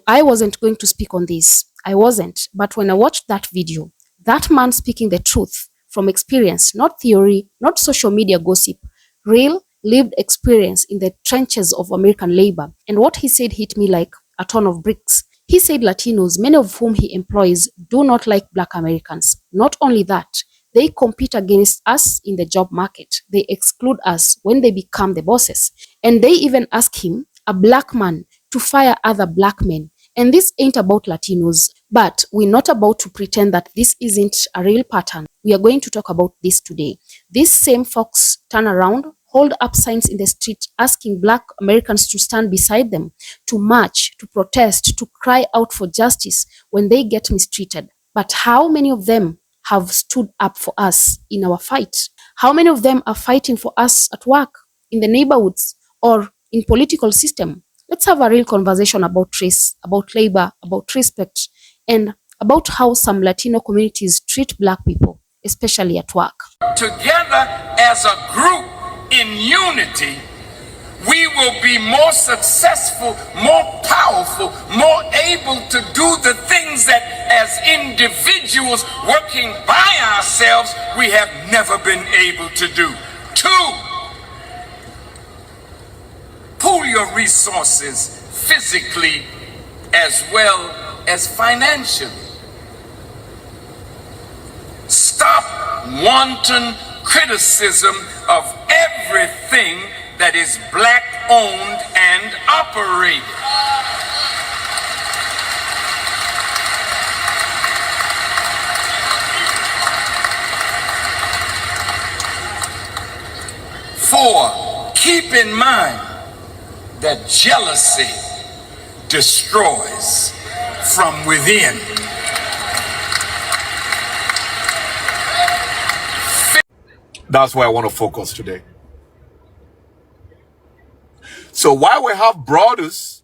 I wasn't going to speak on this. I wasn't. But when I watched that video, that man speaking the truth from experience, not theory, not social media gossip, real lived experience in the trenches of American labor. And what he said hit me like a ton of bricks. He said Latinos, many of whom he employs, do not like Black Americans. Not only that, they compete against us in the job market. They exclude us when they become the bosses. And they even ask him, a Black man, to fire other Black men. And this ain't about Latinos, but we're not about to pretend that this isn't a real pattern. We are going to talk about this today. These same folks turn around, hold up signs in the street asking Black Americans to stand beside them, to march, to protest, to cry out for justice when they get mistreated. But how many of them have stood up for us in our fight? How many of them are fighting for us at work, in the neighborhoods, or in political system? Let's have a real conversation about race, about labor, about respect, and about how some Latino communities treat Black people, especially at work. Together as a group in unity, we will be more successful, more powerful, more able to do the things that as individuals working by ourselves, we have never been able to do. 2, pool your resources physically as well as financially. Stop wanton criticism of everything that is Black owned and operated. Four, keep in mind that jealousy destroys from within. That's where I want to focus today. So while we have brothers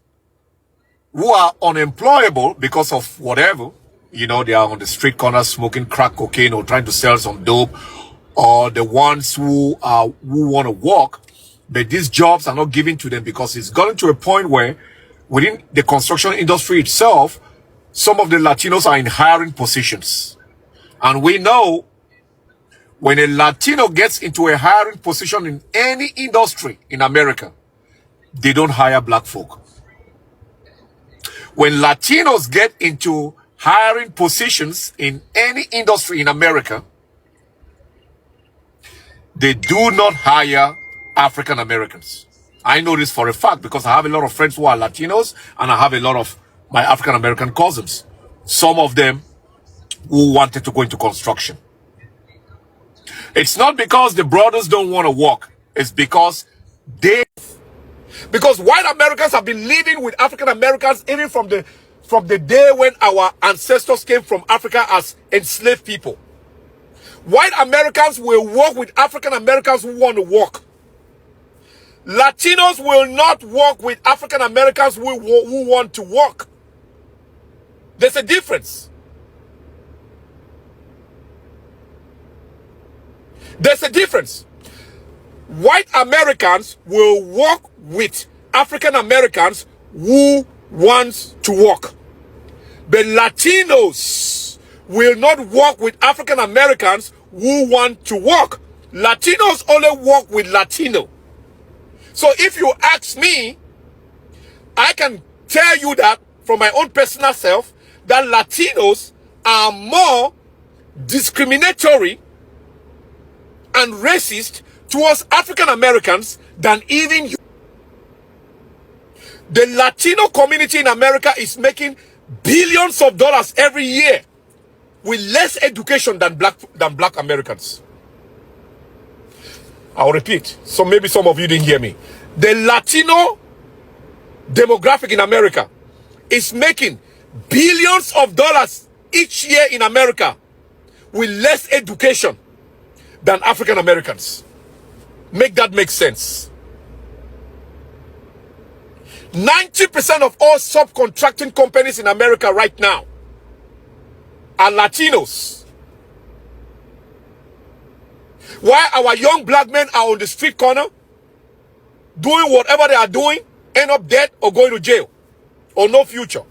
who are unemployable because of whatever, they are on the street corner smoking crack cocaine or trying to sell some dope, or the ones who want to work, but these jobs are not given to them because it's gotten to a point where within the construction industry itself, some of the Latinos are in hiring positions. And we know when a Latino gets into a hiring position in any industry in America, they don't hire Black folk. When Latinos get into hiring positions in any industry in America, they do not hire African Americans. I know this for a fact because I have a lot of friends who are Latinos and I have a lot of my African American cousins. Some of them who wanted to go into construction. It's not because the brothers don't want to work. It's because white Americans have been living with African Americans even from the day when our ancestors came from Africa as enslaved people. White Americans will work with African Americans who want to work. Latinos will not work with African Americans who want to work. There's a difference. There's a difference. White Americans will work with African Americans who want to work. But Latinos will not work with African Americans who want to work. Latinos only work with Latino. So if you ask me, I can tell you that from my own personal self, that Latinos are more discriminatory and racist towards African Americans than even you. The Latino community in America is making billions of dollars every year with less education than black Americans. I'll repeat, so maybe some of you didn't hear me. The Latino demographic in America is making billions of dollars each year in America with less education than African Americans. Make that make sense. 90% of all subcontracting companies in America right now are Latinos. While our young black men are on the street corner, doing whatever they are doing, end up dead or going to jail. or no future.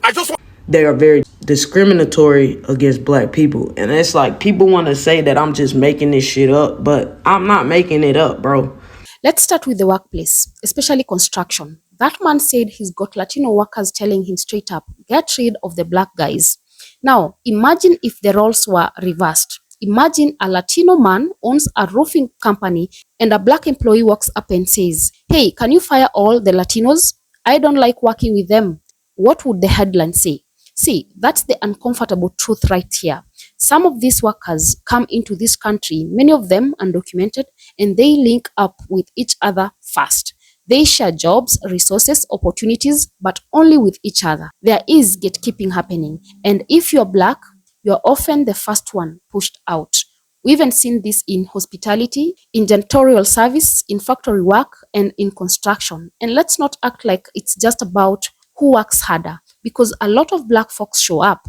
I just want. They are very discriminatory against black people. And it's like people want to say that I'm just making this shit up, but I'm not making it up, bro. Let's start with the workplace, especially construction. That man said he's got Latino workers telling him straight up, get rid of the black guys. Now, imagine if the roles were reversed. Imagine a Latino man owns a roofing company and a black employee walks up and says, hey, can you fire all the Latinos? I don't like working with them. What would the headline say? See, that's the uncomfortable truth right here. Some of these workers come into this country, many of them undocumented, and they link up with each other fast. They share jobs, resources, opportunities, but only with each other. There is gatekeeping happening, and if you're black, you're often the first one pushed out. We even seen this in hospitality, in janitorial service, in factory work, and in construction. And let's not act like it's just about who works harder, because a lot of black folks show up,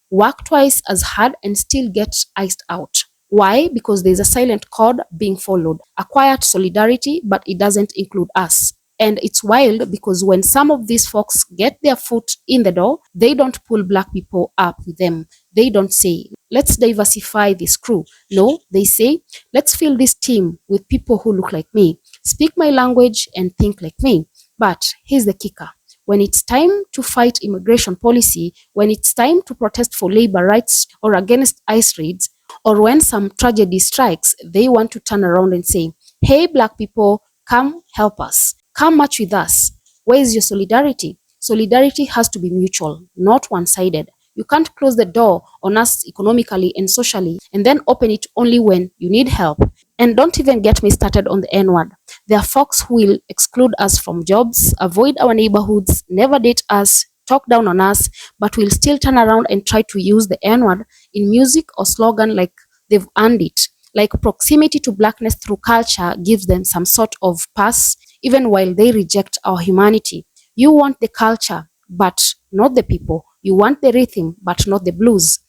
work twice as hard, and still get iced out. Why? Because there's a silent code being followed, a quiet solidarity, but it doesn't include us. And it's wild because when some of these folks get their foot in the door, they don't pull black people up with them. They don't say, let's diversify this crew. No, they say, let's fill this team with people who look like me, speak my language, and think like me. But here's the kicker. When it's time to fight immigration policy, when it's time to protest for labor rights or against ICE raids, or when some tragedy strikes, they want to turn around and say, hey, black people, come help us. Come march with us. Where is your solidarity? Solidarity has to be mutual, not one-sided. You can't close the door on us economically and socially and then open it only when you need help. And don't even get me started on the N-word. There are folks who will exclude us from jobs, avoid our neighborhoods, never date us, talk down on us, but will still turn around and try to use the N-word in music or slogan like they've earned it. Like proximity to blackness through culture gives them some sort of pass, even while they reject our humanity. You want the culture, but not the people. You want the rhythm, but not the blues.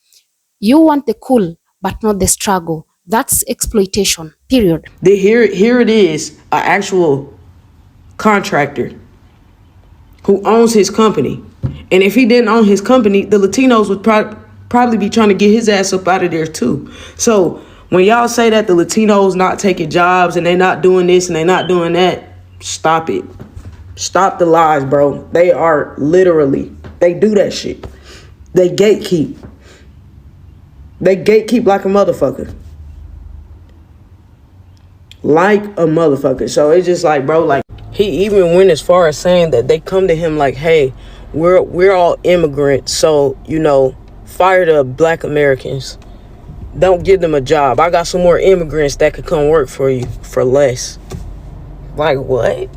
You want the cool, but not the struggle. That's exploitation, period. Here it is, an actual contractor who owns his company. And if he didn't own his company, the Latinos would probably be trying to get his ass up out of there too. So when y'all say that the Latinos not taking jobs and they not doing this and they not doing that, stop it. Stop the lies, bro. They are literally, they do that shit. They gatekeep. They gatekeep like a motherfucker. Like a motherfucker. So it's just like, bro, like, he even went as far as saying that they come to him like, hey, we're all immigrants, so, you know, fire the black Americans. Don't give them a job. I got some more immigrants that could come work for you for less. Like, what?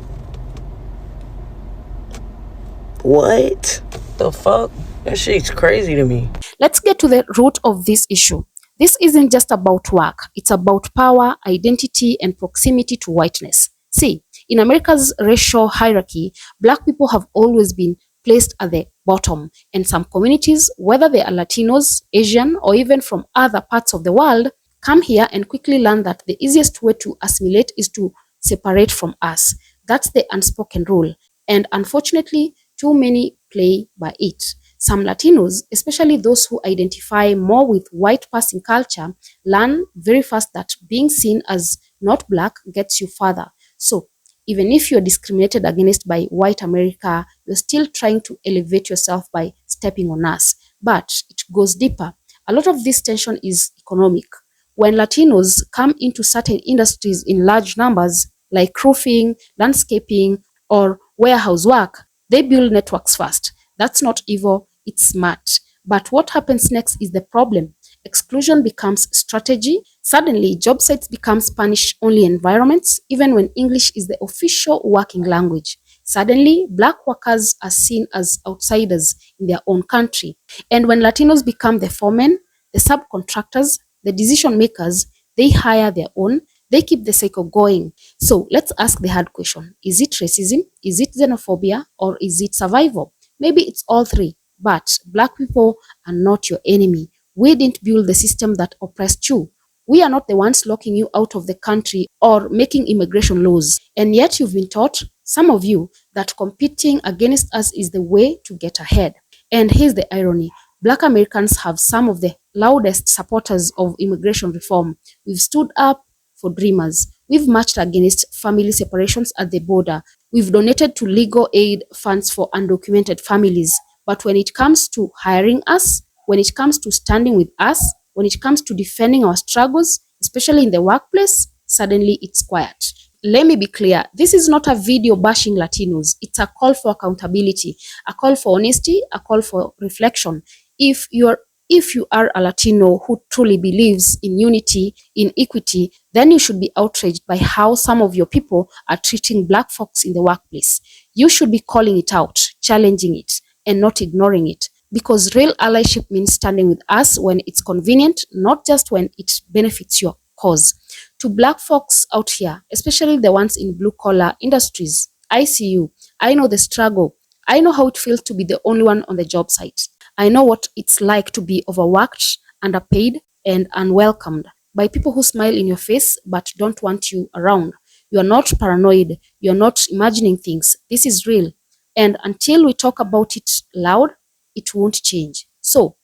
What the fuck? That shit's crazy to me. Let's get to the root of this issue. This isn't just about work. It's about power, identity, and proximity to whiteness. See, in America's racial hierarchy, black people have always been placed at the bottom, and some communities, whether they are Latinos, Asian, or even from other parts of the world, come here and quickly learn that the easiest way to assimilate is to separate from us. That's the unspoken rule, and unfortunately, too many play by it. Some Latinos, especially those who identify more with white passing culture, learn very fast that being seen as not black gets you further. So, even if you're discriminated against by white America, you're still trying to elevate yourself by stepping on us. But it goes deeper. A lot of this tension is economic. When Latinos come into certain industries in large numbers, like roofing, landscaping, or warehouse work, they build networks first. That's not evil, it's smart. But what happens next is the problem. Exclusion becomes strategy. Suddenly, job sites become Spanish-only environments, even when English is the official working language. Suddenly, black workers are seen as outsiders in their own country. And when Latinos become the foremen, the subcontractors, the decision makers, they hire their own, they keep the cycle going. So let's ask the hard question. Is it racism? Is it xenophobia? Or is it survival? Maybe it's all three. But black people are not your enemy. We didn't build the system that oppressed you. We are not the ones locking you out of the country or making immigration laws. And yet you've been taught some of you, that competing against us is the way to get ahead. And here's the irony. Black Americans have some of the loudest supporters of immigration reform. We've stood up for dreamers. We've marched against family separations at the border. We've donated to legal aid funds for undocumented families. But when it comes to hiring us, when it comes to standing with us, when it comes to defending our struggles, especially in the workplace, suddenly it's quiet. Let me be clear, this is not a video bashing Latinos. It's a call for accountability, a call for honesty, a call for reflection. If you are a Latino who truly believes in unity, in equity, then you should be outraged by how some of your people are treating Black folks in the workplace. You should be calling it out, challenging it, and not ignoring it. Because real allyship means standing with us when it's convenient, not just when it benefits your cause. To Black folks out here, especially the ones in blue-collar industries, I see you. I know the struggle. I know how it feels to be the only one on the job site. I know what it's like to be overworked, underpaid, and unwelcomed by people who smile in your face but don't want you around. You are not paranoid. You are not imagining things. This is real. And until we talk about it loud, it won't change. So,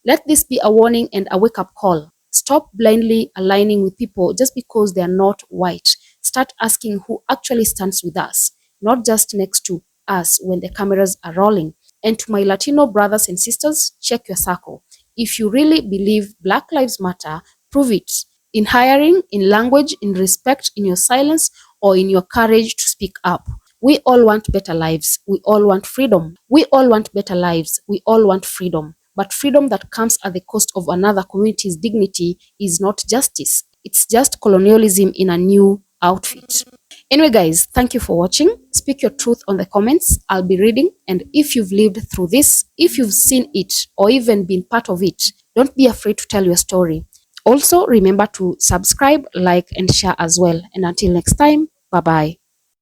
let this be a warning and a wake-up call. Stop blindly aligning with people just because they are not white. Start asking who actually stands with us, not just next to us when the cameras are rolling. And to my Latino brothers and sisters, check your circle. If you really believe Black Lives Matter, prove it. In hiring, in language, in respect, in your silence, or in your courage to speak up. We all want better lives. We all want freedom. We all want better lives. We all want freedom. But freedom that comes at the cost of another community's dignity is not justice. It's just colonialism in a new outfit. Anyway, guys, thank you for watching. Speak your truth on the comments. I'll be reading. And if you've lived through this, if you've seen it, or even been part of it, don't be afraid to tell your story. Also, remember to subscribe, like, and share as well. And until next time, bye-bye.